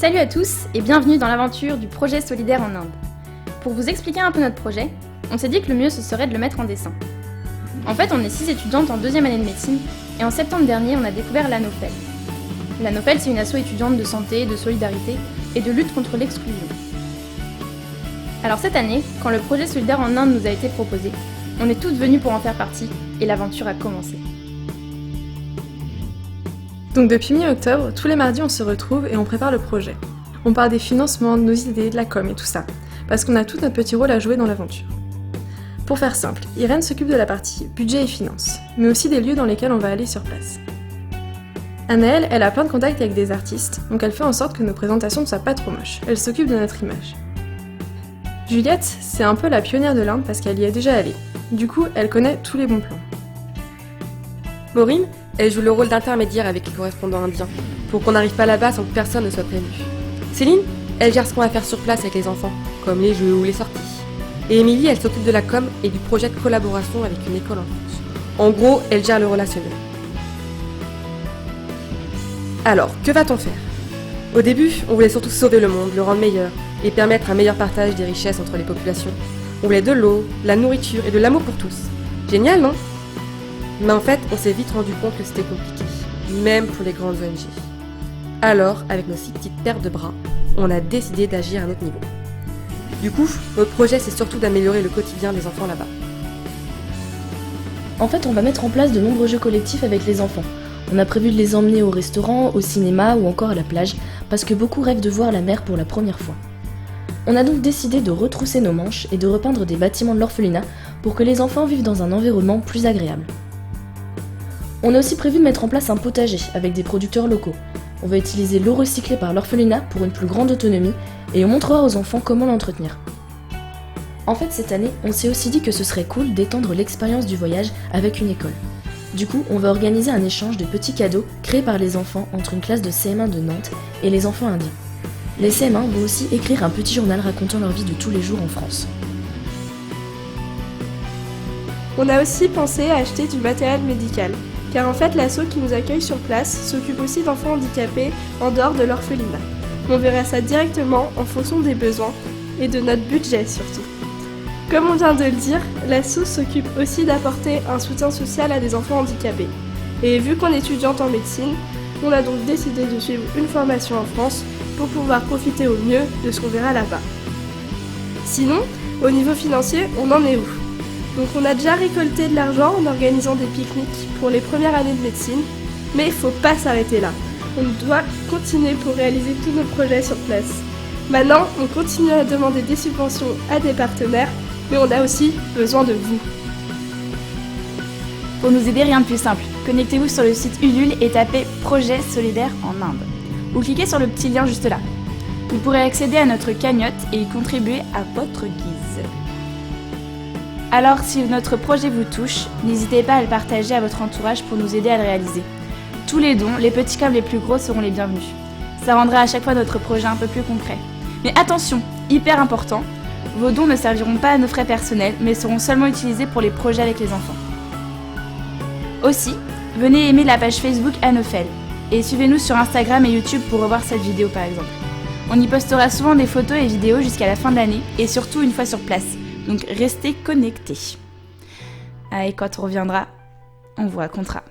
Salut à tous et bienvenue dans l'aventure du projet solidaire en Inde. Pour vous expliquer un peu notre projet, on s'est dit que le mieux ce serait de le mettre en dessin. En fait, on est 6 étudiantes en 2e année de médecine et en septembre dernier, on a découvert l'ANOFEL. L'ANOFEL, c'est une asso étudiante de santé, de solidarité et de lutte contre l'exclusion. Alors cette année, quand le projet solidaire en Inde nous a été proposé, on est toutes venues pour en faire partie et l'aventure a commencé. Donc depuis mi-octobre, tous les mardis on se retrouve et on prépare le projet. On parle des financements, de nos idées, de la com et tout ça, parce qu'on a tout notre petit rôle à jouer dans l'aventure. Pour faire simple, Irène s'occupe de la partie budget et finances, mais aussi des lieux dans lesquels on va aller sur place. Anaëlle, elle a plein de contacts avec des artistes, donc elle fait en sorte que nos présentations ne soient pas trop moches. Elle s'occupe de notre image. Juliette, c'est un peu la pionnière de l'Inde parce qu'elle y est déjà allée. Du coup, elle connaît tous les bons plans. Maureen, elle joue le rôle d'intermédiaire avec les correspondants indiens, pour qu'on n'arrive pas là-bas sans que personne ne soit prévenu. Céline, elle gère ce qu'on va faire sur place avec les enfants, comme les jeux ou les sorties. Et Émilie, elle s'occupe de la com et du projet de collaboration avec une école en France. En gros, elle gère le relationnel. Alors, que va-t-on faire ? Au début, on voulait surtout sauver le monde, le rendre meilleur, et permettre un meilleur partage des richesses entre les populations. On voulait de l'eau, de la nourriture et de l'amour pour tous. Génial, non ? Mais en fait, on s'est vite rendu compte que c'était compliqué, même pour les grandes ONG. Alors, avec nos 6 petites paires de bras, on a décidé d'agir à notre niveau. Du coup, notre projet, c'est surtout d'améliorer le quotidien des enfants là-bas. En fait, on va mettre en place de nombreux jeux collectifs avec les enfants. On a prévu de les emmener au restaurant, au cinéma ou encore à la plage, parce que beaucoup rêvent de voir la mer pour la première fois. On a donc décidé de retrousser nos manches et de repeindre des bâtiments de l'orphelinat pour que les enfants vivent dans un environnement plus agréable. On a aussi prévu de mettre en place un potager avec des producteurs locaux. On va utiliser l'eau recyclée par l'orphelinat pour une plus grande autonomie et on montrera aux enfants comment l'entretenir. En fait, cette année, on s'est aussi dit que ce serait cool d'étendre l'expérience du voyage avec une école. Du coup, on va organiser un échange de petits cadeaux créés par les enfants entre une classe de CM1 de Nantes et les enfants indiens. Les CM1 vont aussi écrire un petit journal racontant leur vie de tous les jours en France. On a aussi pensé à acheter du matériel médical, car en fait l'asso qui nous accueille sur place s'occupe aussi d'enfants handicapés en dehors de l'orphelinat. On verra ça directement en fonction des besoins et de notre budget surtout. Comme on vient de le dire, l'asso s'occupe aussi d'apporter un soutien social à des enfants handicapés. Et vu qu'on est étudiante en médecine, on a donc décidé de suivre une formation en France pour pouvoir profiter au mieux de ce qu'on verra là-bas. Sinon, au niveau financier, on en est où ? Donc on a déjà récolté de l'argent en organisant des pique-niques pour les premières années de médecine, mais il faut pas s'arrêter là. On doit continuer pour réaliser tous nos projets sur place. Maintenant, on continue à demander des subventions à des partenaires, mais on a aussi besoin de vous. Pour nous aider, rien de plus simple. Connectez-vous sur le site Ulule et tapez « Projet solidaire en Inde ». Ou cliquez sur le petit lien juste là. Vous pourrez accéder à notre cagnotte et y contribuer à votre guise. Alors, si notre projet vous touche, n'hésitez pas à le partager à votre entourage pour nous aider à le réaliser. Tous les dons, les petits comme les plus gros, seront les bienvenus. Ça rendra à chaque fois notre projet un peu plus concret. Mais attention, hyper important, vos dons ne serviront pas à nos frais personnels, mais seront seulement utilisés pour les projets avec les enfants. Aussi, venez aimer la page Facebook ANOFEL et suivez-nous sur Instagram et YouTube pour revoir cette vidéo par exemple. On y postera souvent des photos et vidéos jusqu'à la fin de l'année et surtout une fois sur place. Donc restez connectés. Et quand on reviendra, on vous racontera.